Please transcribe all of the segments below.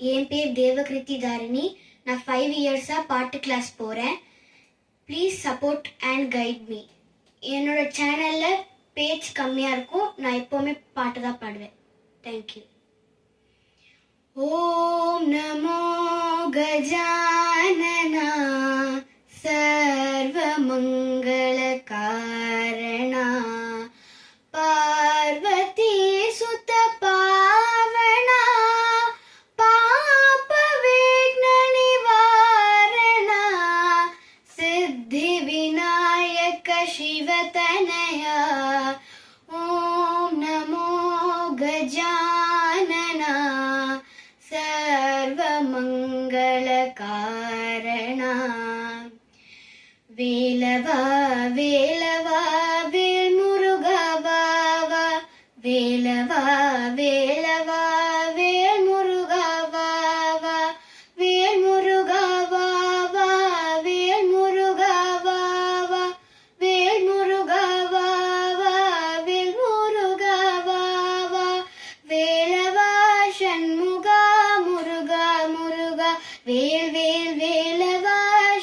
என் பேர் தேவகிருத்தி தாரிணி. நான் 5 இயர்ஸாக பாட்டு கிளாஸ் போகிறேன். Please support and guide me. என்னோட சேனலில் பேஜ் கம்மியாக இருக்கும். நான் எப்போவுமே பாட்டு தான் பாடுவேன். தேங்க்யூ. ஓம் நமோ கஜானனா சர்வமங்கள காரணா பார்வதி சுத பாவனா பாப விக்ன நிவாரணா சித்தி விநாயக சிவதனயா. ஓம் நமோ கஜானனா சர்வமங்கள காரணா. வேலவா வேலவா வேல் முருகா வா வா. வேலவா வேலவா வேல் முருகா வா வா. வேல் முருகா வா வா. வேல் முருகா வா வா. வேல் முருகா வா வா. வேல் முருகா வா வா. வேலவா சண்முகா முருகா முருகா. வேல் வேல் வேலவா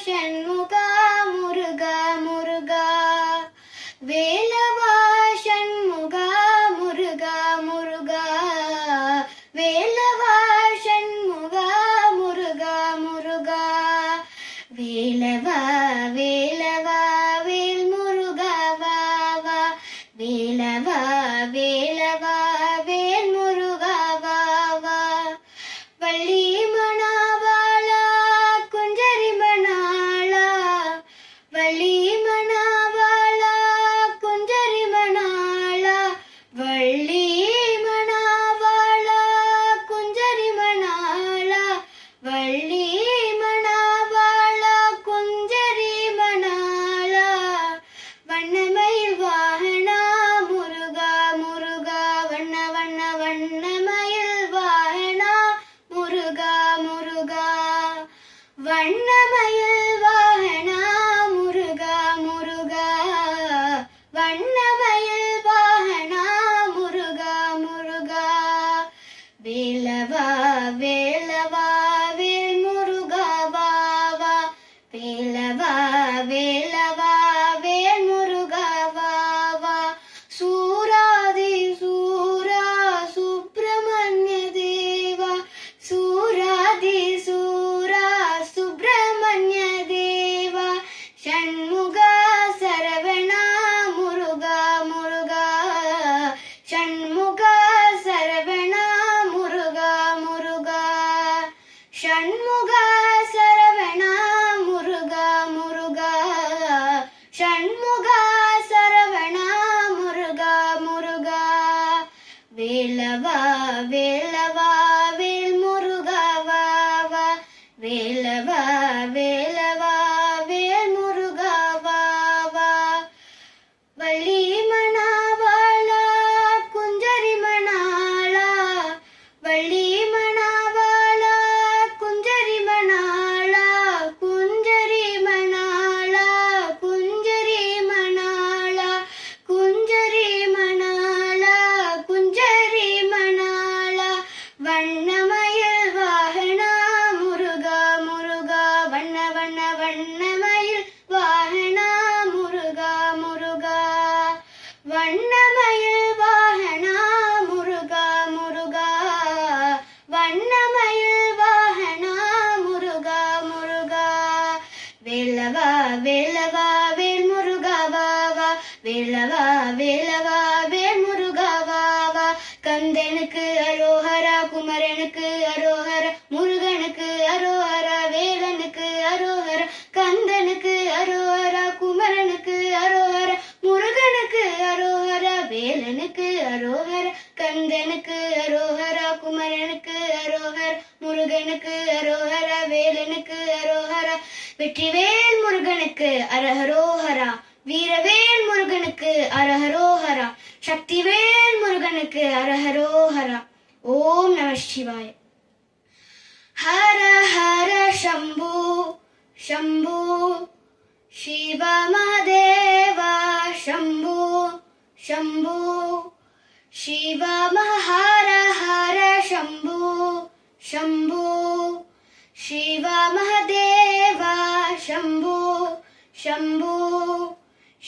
சண்முகா முருகா முருகா. வேலவா சண்முகா முருகா முருகா. வேலவா சண்முகா முருகா முருகா. வேலவா வேலவா வேல் முருகா வா வா. வேலவா வேலவா வேல் முருகா வா வா. வள்ளி மணாவாளா குஞ்சரி மணாளா. வள்ளி மணாவாளா குஞ்சரி மணாளா. வள்ளி மணாவாளா குஞ்சரி மணாளா. வள்ளி மணாவாளா குஞ்சரி மணாளா. வண்ணமயில் வாகனா முருகா முருகா. வண்ண வண்ண வண்ணமயில் வாகனா முருகா முருகா. வண்ணமயில் வாகனா முருகா முருகா. வண்ணமயில் வாகனா முருகா முருகா. வேலவா வேலவா வேல் முருகா வா வா. வேலவா வேலவா வேல் முருகா வா வா. சூராதி சூரா சுப்பிரமணிய தேவா. சூராதி சூரா சுப்பிரமணிய தேவா. ஷண்முகா சரவணா முருகா முருகா. ஷண்முகா சரவணா முருகா முருகா. ஷண்முகா சரவணா முருகா முருகா. ஷண்முகா சரவணா முருகா முருகா. வேலவா வேலவா வேல் முருகா வா வா. வேலவா வேலவா வேல் முருகா வா வா. வள்ளி மணாவாளா குஞ்சரி மணாளா. வள்ளி மணாவாளா குஞ்சரி மணாளா. குஞ்சரி மணாளா. குஞ்சரி மணாளா. குஞ்சரி மணாளா. குஞ்சரி மணாளா. வண்ணமயில் வாகனா முருகா முருகா. வண்ண வண்ண வண்ணமயில் வாகனா முருகா முருகா. வண்ணமயில் வாகனா முருகா முருகா. வண்ணமயில் வாகனா முருகா முருகா. வேலவா வேலவா வேல் முருகா வா வா. வேலவா வேலவா வேல் முருகா வா வா. கந்தனுக்கு அரோஹரா குமரனுக்கு அரோஹரா. முருகனுக்கு அரோஹரா வேலனுக்கு அரோஹரா. கந்தனுக்கு அரோஹரா குமரனுக்கு அரோஹரா. முருகனுக்கு அரோஹரா வேலனுக்கு அரோஹரா. கந்தனுக்கு அரோஹரா குமரனுக்கு அரோஹரா. முருகனுக்கு அரோஹரா வேலனுக்கு அரோஹரா. வெற்றிவேல் முருகனுக்கு அரஹரோஹரா. வீரவேல் முருகனுக்கு அரஹரோஹரா. சக்திவேல் முருகனுக்கு அரஹரோஹரா. ஓம் நம சிவாய. ஹர ஹர சம்பு शंभु शिव महादेवा शंभु शंभु शिव हर हर शंभु शंभु शम्भो शम्भो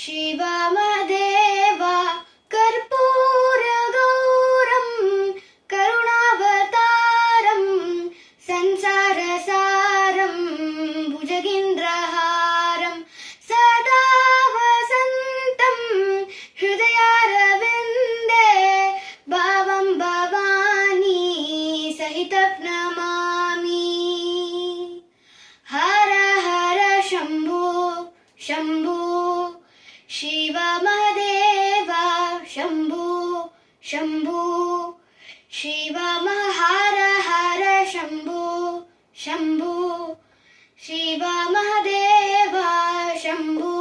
शिवमदेव कर्पूरगौरं करुणावतारं संसारसारं भुजगेन्द्रहारं सदा वसन्तं हृदयारविन्दे भावं भवानी सहितं नमामि। हर हर शम्भो शम्भो शिवमदेव शम्भो शम्भो हर हर शम्भो शम्भो शिवमदेव शम्भो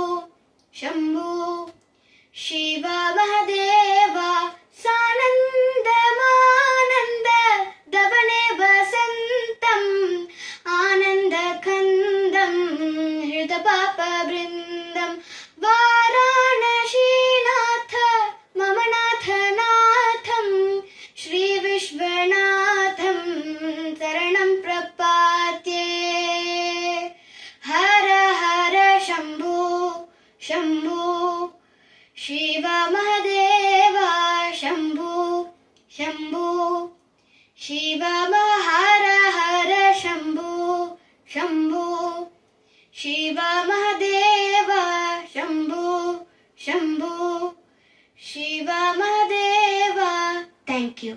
शम्भो शिवमदेव सानन्दमानन्द दवने वसन्तम् आनन्दकन्दं हृदपापवृन्दं वाराणसीनाथ मम नाथनाथं श्रीविश्वनाथं शरणं प्रपद्ये। हर हर शम्भो शम्भो शिवमदेव शम्भो शम्भो हर हर शम्भो शम्भो शिवमदेव शम्भो शम्भो शिवमदेव। Thank you.